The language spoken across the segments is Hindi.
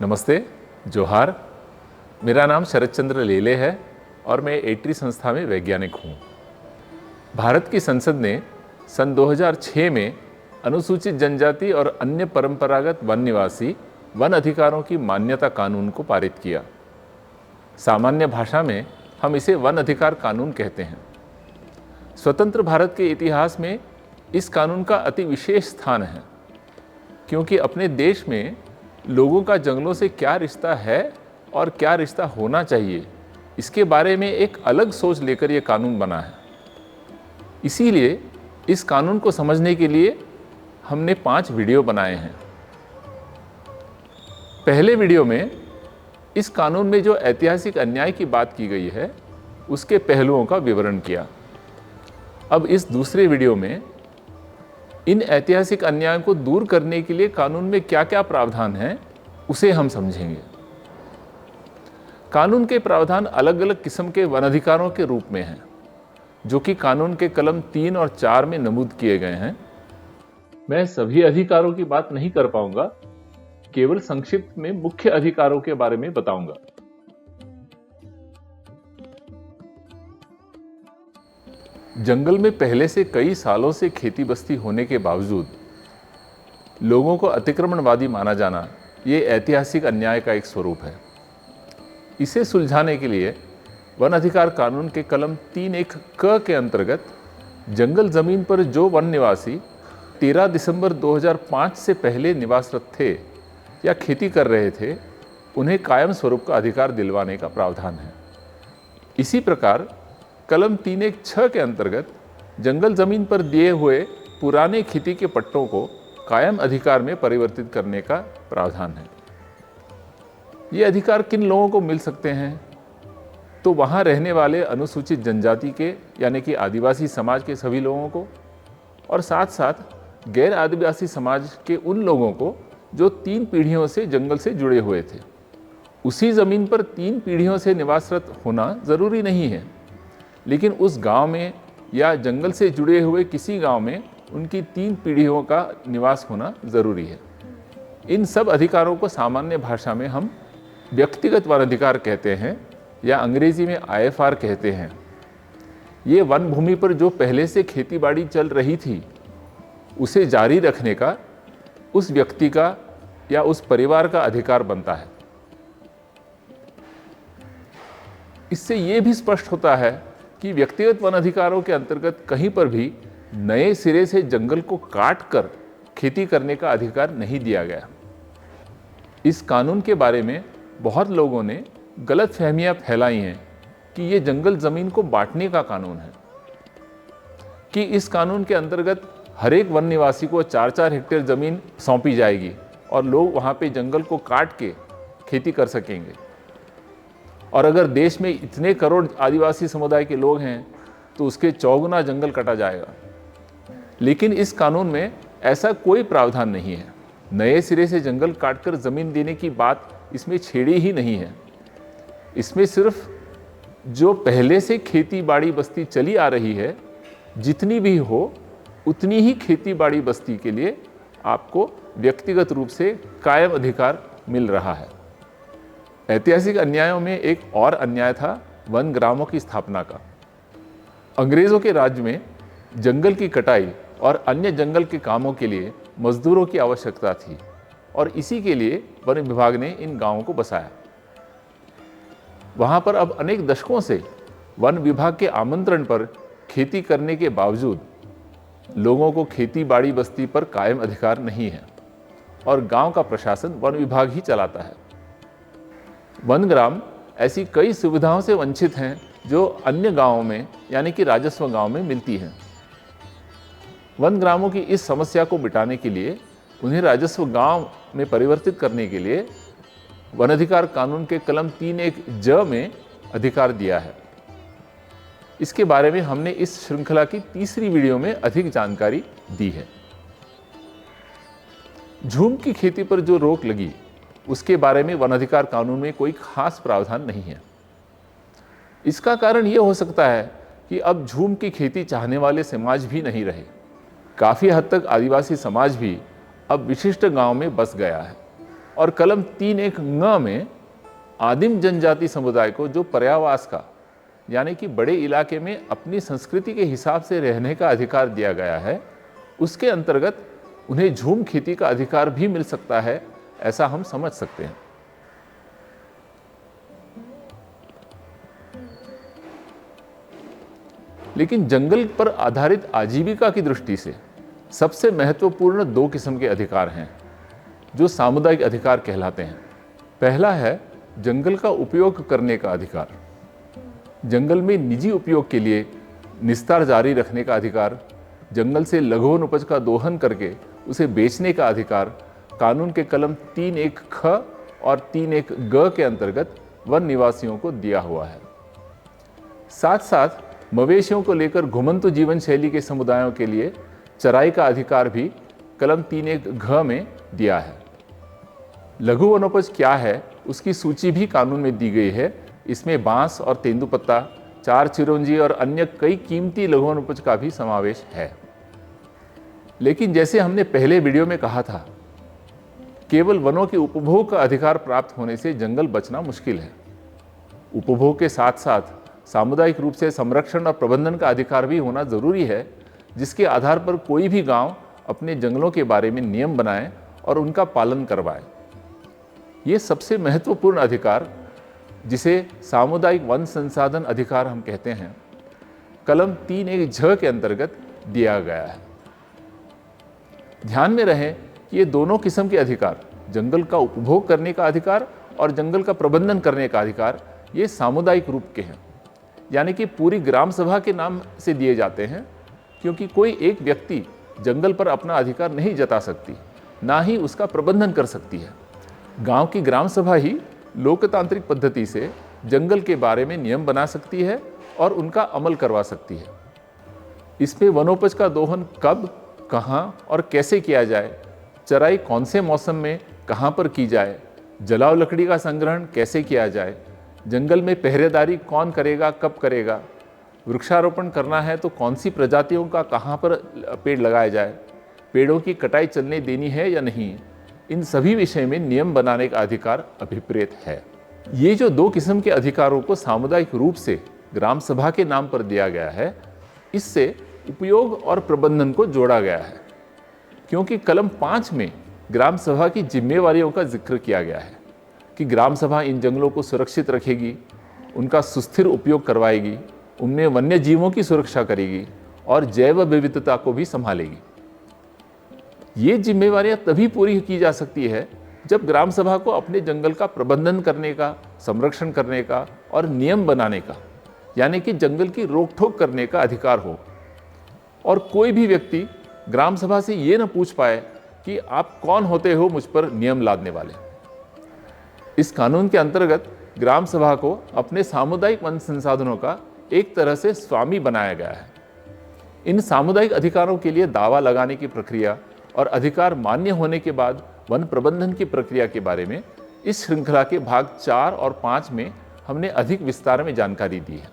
नमस्ते, जोहार। मेरा नाम शरद चंद्र लेले है और मैं एट्री संस्था में वैज्ञानिक हूँ। भारत की संसद ने सन 2006 में अनुसूचित जनजाति और अन्य परंपरागत वन निवासी वन अधिकारों की मान्यता कानून को पारित किया। सामान्य भाषा में हम इसे वन अधिकार कानून कहते हैं। स्वतंत्र भारत के इतिहास में इस कानून का अति विशेष स्थान है, क्योंकि अपने देश में लोगों का जंगलों से क्या रिश्ता है और क्या रिश्ता होना चाहिए, इसके बारे में एक अलग सोच लेकर यह कानून बना है। इसीलिए इस कानून को समझने के लिए हमने 5 वीडियो बनाए हैं। पहले वीडियो में इस कानून में जो ऐतिहासिक अन्याय की बात की गई है, उसके पहलुओं का विवरण किया। अब इस दूसरे वीडियो में इन ऐतिहासिक अन्यायों को दूर करने के लिए कानून में क्या क्या प्रावधान हैं, उसे हम समझेंगे। कानून के प्रावधान अलग अलग किस्म के वन अधिकारों के रूप में हैं, जो कि कानून के कलम 3 और 4 में नमूद किए गए हैं। मैं सभी अधिकारों की बात नहीं कर पाऊंगा, केवल संक्षिप्त में मुख्य अधिकारों के बारे में बताऊंगा। जंगल में पहले से कई सालों से खेती बस्ती होने के बावजूद लोगों को अतिक्रमणवादी माना जाना ये ऐतिहासिक अन्याय का एक स्वरूप है। इसे सुलझाने के लिए वन अधिकार कानून के कलम 3(1) क के अंतर्गत जंगल जमीन पर जो वन निवासी 13 दिसंबर 2005 से पहले निवासरत थे या खेती कर रहे थे, उन्हें कायम स्वरूप का अधिकार दिलवाने का प्रावधान है। इसी प्रकार कलम 3(1)(6) के अंतर्गत जंगल जमीन पर दिए हुए पुराने खेती के पट्टों को कायम अधिकार में परिवर्तित करने का प्रावधान है। ये अधिकार किन लोगों को मिल सकते हैं? तो वहाँ रहने वाले अनुसूचित जनजाति के यानी कि आदिवासी समाज के सभी लोगों को, और साथ साथ गैर आदिवासी समाज के उन लोगों को जो 3 पीढ़ियों से जंगल से जुड़े हुए थे। उसी ज़मीन पर 3 पीढ़ियों से निवासरत होना ज़रूरी नहीं है, लेकिन उस गांव में या जंगल से जुड़े हुए किसी गांव में उनकी 3 पीढ़ियों का निवास होना ज़रूरी है। इन सब अधिकारों को सामान्य भाषा में हम व्यक्तिगत वन अधिकार कहते हैं या अंग्रेजी में IFR कहते हैं। ये वन भूमि पर जो पहले से खेतीबाड़ी चल रही थी, उसे जारी रखने का उस व्यक्ति का या उस परिवार का अधिकार बनता है। इससे ये भी स्पष्ट होता है कि व्यक्तिगत वन अधिकारों के अंतर्गत कहीं पर भी नए सिरे से जंगल को काट कर खेती करने का अधिकार नहीं दिया गया। इस कानून के बारे में बहुत लोगों ने गलत फहमियां फैलाई हैं कि ये जंगल जमीन को बांटने का कानून है, कि इस कानून के अंतर्गत हर एक वन निवासी को 4-4 हेक्टेयर जमीन सौंपी जाएगी और लोग वहाँ पे जंगल को काट के खेती कर सकेंगे। और अगर देश में इतने करोड़ आदिवासी समुदाय के लोग हैं तो उसके 4 गुना जंगल कटा जाएगा। लेकिन इस कानून में ऐसा कोई प्रावधान नहीं है। नए सिरे से जंगल काटकर ज़मीन देने की बात इसमें छेड़ी ही नहीं है। इसमें सिर्फ जो पहले से खेती बाड़ी बस्ती चली आ रही है, जितनी भी हो उतनी ही खेती बाड़ी बस्ती के लिए आपको व्यक्तिगत रूप से कायम अधिकार मिल रहा है। ऐतिहासिक अन्यायों में एक और अन्याय था वन ग्रामों की स्थापना का। अंग्रेज़ों के राज्य में जंगल की कटाई और अन्य जंगल के कामों के लिए मजदूरों की आवश्यकता थी, और इसी के लिए वन विभाग ने इन गांवों को बसाया। वहां पर अब अनेक दशकों से वन विभाग के आमंत्रण पर खेती करने के बावजूद लोगों को खेती बाड़ी बस्ती पर कायम अधिकार नहीं है, और गांव का प्रशासन वन विभाग ही चलाता है। वन ग्राम ऐसी कई सुविधाओं से वंचित हैं जो अन्य गांवों में यानी कि राजस्व गांव में मिलती हैं। वन ग्रामों की इस समस्या को मिटाने के लिए, उन्हें राजस्व गांव में परिवर्तित करने के लिए वन अधिकार कानून के कलम 3(1)(j) में अधिकार दिया है। इसके बारे में हमने इस श्रृंखला की तीसरी वीडियो में अधिक जानकारी दी है। झूम की खेती पर जो रोक लगी, उसके बारे में वन अधिकार कानून में कोई खास प्रावधान नहीं है। इसका कारण यह हो सकता है कि अब झूम की खेती चाहने वाले समाज भी नहीं रहे। काफ़ी हद तक आदिवासी समाज भी अब विशिष्ट गांव में बस गया है। और कलम 3(1) ङ में आदिम जनजाति समुदाय को जो पर्यावास का यानी कि बड़े इलाके में अपनी संस्कृति के हिसाब से रहने का अधिकार दिया गया है, उसके अंतर्गत उन्हें झूम खेती का अधिकार भी मिल सकता है, ऐसा हम समझ सकते हैं। लेकिन जंगल पर आधारित आजीविका की दृष्टि से सबसे महत्वपूर्ण 2 किस्म के अधिकार हैं जो सामुदायिक अधिकार कहलाते हैं। पहला है जंगल का उपयोग करने का अधिकार। जंगल में निजी उपयोग के लिए निस्तार जारी रखने का अधिकार, जंगल से लघु वन उपज का दोहन करके उसे बेचने का अधिकार कानून के कलम 3(1) ख और 3(1) ग के अंतर्गत वन निवासियों को दिया हुआ है। साथ साथ मवेशियों को लेकर घुमंतु जीवन शैली के समुदायों के लिए चराई का अधिकार भी कलम 3(1) घ में दिया है। लघु वनोपज क्या है उसकी सूची भी कानून में दी गई है। इसमें बांस और तेंदुपत्ता, 4 चिरौंजी और अन्य कई कीमती लघु वनोपज का भी समावेश है। लेकिन जैसे हमने पहले वीडियो में कहा था, केवल वनों के उपभोग का अधिकार प्राप्त होने से जंगल बचना मुश्किल है। उपभोग के साथ साथ सामुदायिक रूप से संरक्षण और प्रबंधन का अधिकार भी होना जरूरी है, जिसके आधार पर कोई भी गांव अपने जंगलों के बारे में नियम बनाए और उनका पालन करवाए। ये सबसे महत्वपूर्ण अधिकार, जिसे सामुदायिक वन संसाधन अधिकार हम कहते हैं, कलम 3(1) झ के अंतर्गत दिया गया है। ध्यान में रहे कि ये दोनों किस्म के अधिकार, जंगल का उपभोग करने का अधिकार और जंगल का प्रबंधन करने का अधिकार, ये सामुदायिक रूप के हैं, यानी कि पूरी ग्राम सभा के नाम से दिए जाते हैं, क्योंकि कोई एक व्यक्ति जंगल पर अपना अधिकार नहीं जता सकती, ना ही उसका प्रबंधन कर सकती है। गांव की ग्राम सभा ही लोकतांत्रिक पद्धति से जंगल के बारे में नियम बना सकती है और उनका अमल करवा सकती है। इसमें वनोपज का दोहन कब, कहाँ और कैसे किया जाए, चराई कौन से मौसम में कहाँ पर की जाए, जलाव लकड़ी का संग्रहण कैसे किया जाए, जंगल में पहरेदारी कौन करेगा, कब करेगा, वृक्षारोपण करना है तो कौन सी प्रजातियों का कहाँ पर पेड़ लगाया जाए, पेड़ों की कटाई चलने देनी है या नहीं, इन सभी विषय में नियम बनाने का अधिकार अभिप्रेत है। ये जो 2 किस्म के अधिकारों को सामुदायिक रूप से ग्राम सभा के नाम पर दिया गया है, इससे उपयोग और प्रबंधन को जोड़ा गया है, क्योंकि कलम 5 में ग्राम सभा की जिम्मेवारियों का जिक्र किया गया है कि ग्राम सभा इन जंगलों को सुरक्षित रखेगी, उनका सुस्थिर उपयोग करवाएगी, उनमें वन्य जीवों की सुरक्षा करेगी और जैव विविधता को भी संभालेगी। ये जिम्मेवारियां तभी पूरी की जा सकती है जब ग्राम सभा को अपने जंगल का प्रबंधन करने का, संरक्षण करने का और नियम बनाने का, यानी कि जंगल की रोक टोक करने का अधिकार हो, और कोई भी व्यक्ति ग्राम सभा से ये न पूछ पाए कि आप कौन होते हो मुझ पर नियम लादने वाले। इस कानून के अंतर्गत ग्राम सभा को अपने सामुदायिक वन संसाधनों का एक तरह से स्वामी बनाया गया है। इन सामुदायिक अधिकारों के लिए दावा लगाने की प्रक्रिया और अधिकार मान्य होने के बाद वन प्रबंधन की प्रक्रिया के बारे में इस श्रृंखला के भाग 4 और 5 में हमने अधिक विस्तार में जानकारी दी है।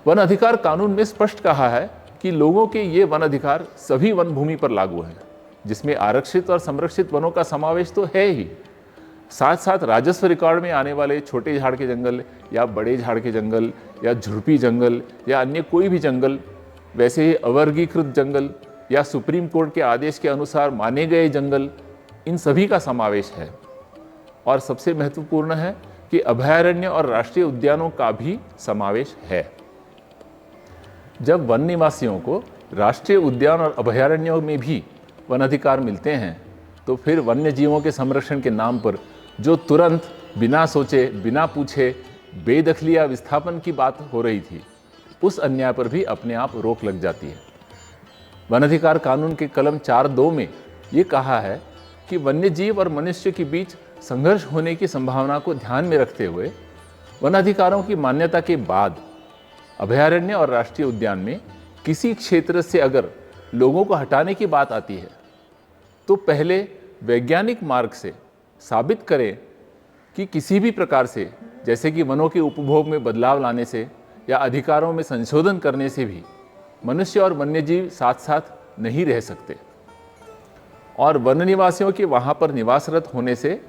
वन अधिकार कानून में स्पष्ट कहा है कि लोगों के ये वन अधिकार सभी वन भूमि पर लागू हैं, जिसमें आरक्षित और संरक्षित वनों का समावेश तो है ही, साथ साथ राजस्व रिकॉर्ड में आने वाले छोटे झाड़ के जंगल या बड़े झाड़ के जंगल या झुर्पी जंगल या अन्य कोई भी जंगल, वैसे ही अवर्गीकृत जंगल या सुप्रीम कोर्ट के आदेश के अनुसार माने गए जंगल, इन सभी का समावेश है। और सबसे महत्वपूर्ण है कि अभयारण्य और राष्ट्रीय उद्यानों का भी समावेश है। जब वन निवासियों को राष्ट्रीय उद्यान और अभयारण्यों में भी वन अधिकार मिलते हैं, तो फिर वन्य जीवों के संरक्षण के नाम पर जो तुरंत बिना सोचे बिना पूछे बेदखली या विस्थापन की बात हो रही थी, उस अन्याय पर भी अपने आप रोक लग जाती है। वन अधिकार कानून के कलम 4(2) में ये कहा है कि वन्य जीव और मनुष्य के बीच संघर्ष होने की संभावना को ध्यान में रखते हुए वन अधिकारों की मान्यता के बाद अभयारण्य और राष्ट्रीय उद्यान में किसी क्षेत्र से अगर लोगों को हटाने की बात आती है, तो पहले वैज्ञानिक मार्ग से साबित करें कि किसी भी प्रकार से, जैसे कि वनों के उपभोग में बदलाव लाने से या अधिकारों में संशोधन करने से भी मनुष्य और वन्यजीव साथ साथ नहीं रह सकते और वन निवासियों के वहां पर निवासरत होने से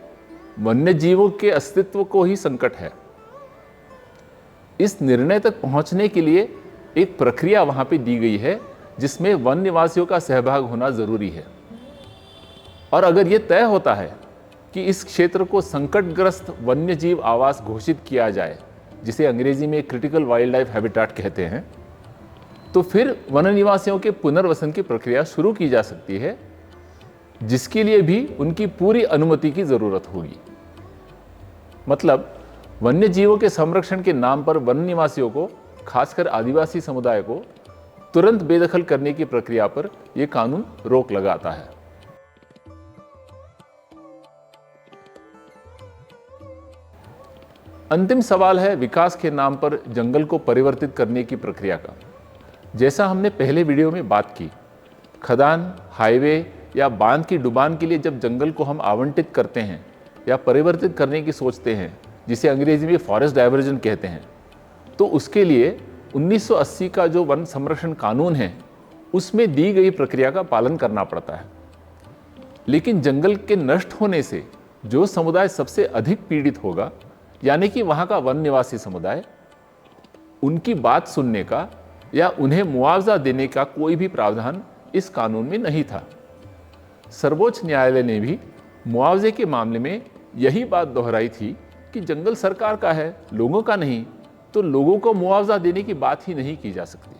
वन्यजीवों के अस्तित्व को ही संकट है। इस निर्णय तक पहुंचने के लिए एक प्रक्रिया वहां पे दी गई है जिसमें वन निवासियों का सहभाग होना जरूरी है। और अगर ये तय होता है कि इस क्षेत्र को संकटग्रस्त वन्यजीव आवास घोषित किया जाए, जिसे अंग्रेजी में क्रिटिकल वाइल्ड लाइफ हैबिटेट कहते हैं, तो फिर वन निवासियों के पुनर्वसन की प्रक्रिया शुरू की जा सकती है, जिसके लिए भी उनकी पूरी अनुमति की जरूरत होगी। मतलब वन्यजीवों के संरक्षण के नाम पर वन निवासियों को, खासकर आदिवासी समुदाय को, तुरंत बेदखल करने की प्रक्रिया पर यह कानून रोक लगाता है। अंतिम सवाल है विकास के नाम पर जंगल को परिवर्तित करने की प्रक्रिया का। जैसा हमने पहले वीडियो में बात की, खदान, हाईवे या बांध की डुबान के लिए जब जंगल को हम आवंटित करते हैं या परिवर्तित करने की सोचते हैं, जिसे अंग्रेजी में फॉरेस्ट डाइवर्जन कहते हैं, तो उसके लिए 1980 का जो वन संरक्षण कानून है उसमें दी गई प्रक्रिया का पालन करना पड़ता है। लेकिन जंगल के नष्ट होने से जो समुदाय सबसे अधिक पीड़ित होगा, यानी कि वहाँ का वन निवासी समुदाय, उनकी बात सुनने का या उन्हें मुआवजा देने का कोई भी प्रावधान इस कानून में नहीं था। सर्वोच्च न्यायालय ने भी मुआवजे के मामले में यही बात दोहराई थी कि जंगल सरकार का है, लोगों का नहीं, तो लोगों को मुआवजा देने की बात ही नहीं की जा सकती।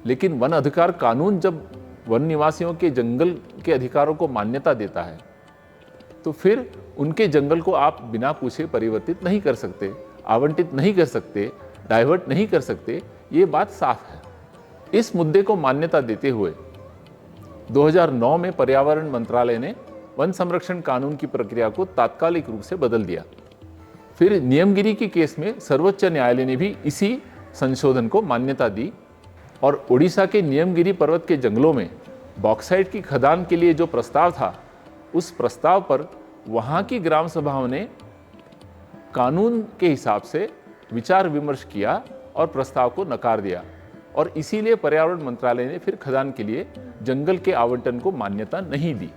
लेकिन वन अधिकार कानून जब वन निवासियों के जंगल के अधिकारों को मान्यता देता है, तो फिर उनके जंगल को आप बिना पूछे परिवर्तित नहीं कर सकते, आवंटित नहीं कर सकते, डाइवर्ट नहीं कर सकते, ये बात साफ है। इस मुद्दे को मान्यता देते हुए 2009 में पर्यावरण मंत्रालय ने वन संरक्षण कानून की प्रक्रिया को तात्कालिक रूप से बदल दिया। फिर नियमगिरी के केस में सर्वोच्च न्यायालय ने भी इसी संशोधन को मान्यता दी और ओडिशा के नियमगिरी पर्वत के जंगलों में बॉक्साइट की खदान के लिए जो प्रस्ताव था, उस प्रस्ताव पर वहाँ की ग्राम सभाओं ने कानून के हिसाब से विचार विमर्श किया और प्रस्ताव को नकार दिया और इसीलिए पर्यावरण मंत्रालय ने फिर खदान के लिए जंगल के आवंटन को मान्यता नहीं दी।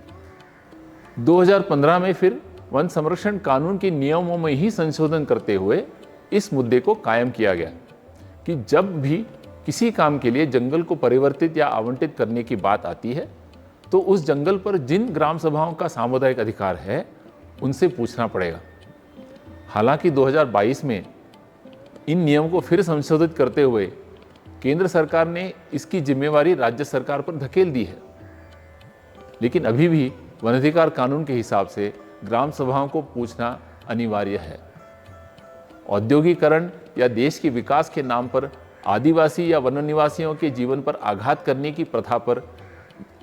2015 में फिर वन संरक्षण कानून के नियमों में ही संशोधन करते हुए इस मुद्दे को कायम किया गया कि जब भी किसी काम के लिए जंगल को परिवर्तित या आवंटित करने की बात आती है, तो उस जंगल पर जिन ग्राम सभाओं का सामुदायिक अधिकार है, उनसे पूछना पड़ेगा। हालांकि 2022 में इन नियम को फिर संशोधित करते हुए केंद्र सरकार ने इसकी जिम्मेवारी राज्य सरकार पर धकेल दी है, लेकिन अभी भी वन अधिकार कानून के हिसाब से ग्राम सभाओं को पूछना अनिवार्य है। औद्योगिकरण या देश के विकास के नाम पर आदिवासी या वन निवासियों के जीवन पर आघात करने की प्रथा पर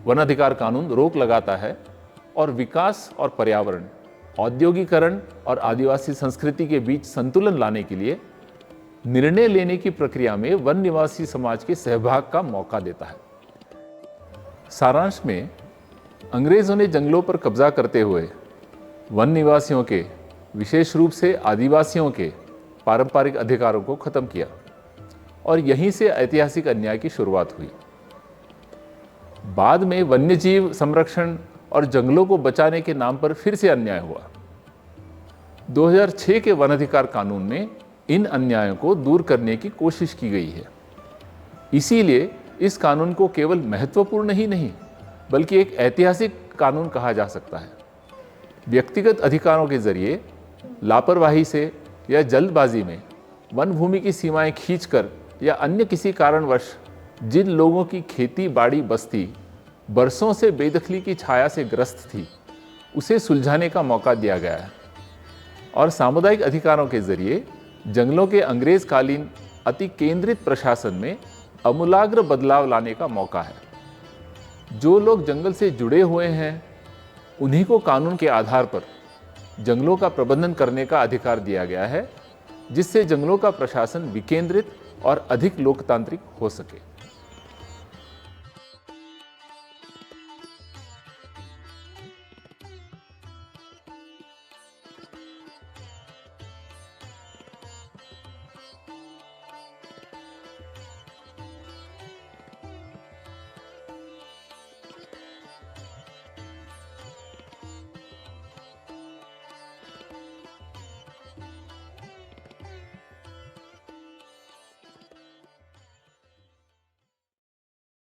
वन अधिकार कानून रोक लगाता है और विकास और पर्यावरण, औद्योगिकरण और आदिवासी संस्कृति के बीच संतुलन लाने के लिए निर्णय लेने की प्रक्रिया में वन निवासी समाज के सहभाग का मौका देता है। सारांश में, अंग्रेजों ने जंगलों पर कब्जा करते हुए वन निवासियों के, विशेष रूप से आदिवासियों के पारंपरिक अधिकारों को खत्म किया और यहीं से ऐतिहासिक अन्याय की शुरुआत हुई। बाद में वन्यजीव संरक्षण और जंगलों को बचाने के नाम पर फिर से अन्याय हुआ। 2006 के वन अधिकार कानून में इन अन्यायों को दूर करने की कोशिश की गई है। इसीलिए इस कानून को केवल महत्वपूर्ण ही नहीं, बल्कि एक ऐतिहासिक कानून कहा जा सकता है। व्यक्तिगत अधिकारों के जरिए लापरवाही से या जल्दबाजी में वन भूमि की सीमाएं खींचकर या अन्य किसी कारणवश जिन लोगों की खेती बाड़ी बस्ती बरसों से बेदखली की छाया से ग्रस्त थी, उसे सुलझाने का मौका दिया गया है। और सामुदायिक अधिकारों के जरिए जंगलों के अंग्रेजकालीन अति केंद्रित प्रशासन में आमूलाग्र बदलाव लाने का मौका है। जो लोग जंगल से जुड़े हुए हैं, उन्हीं को कानून के आधार पर जंगलों का प्रबंधन करने का अधिकार दिया गया है, जिससे जंगलों का प्रशासन विकेंद्रित और अधिक लोकतांत्रिक हो सके।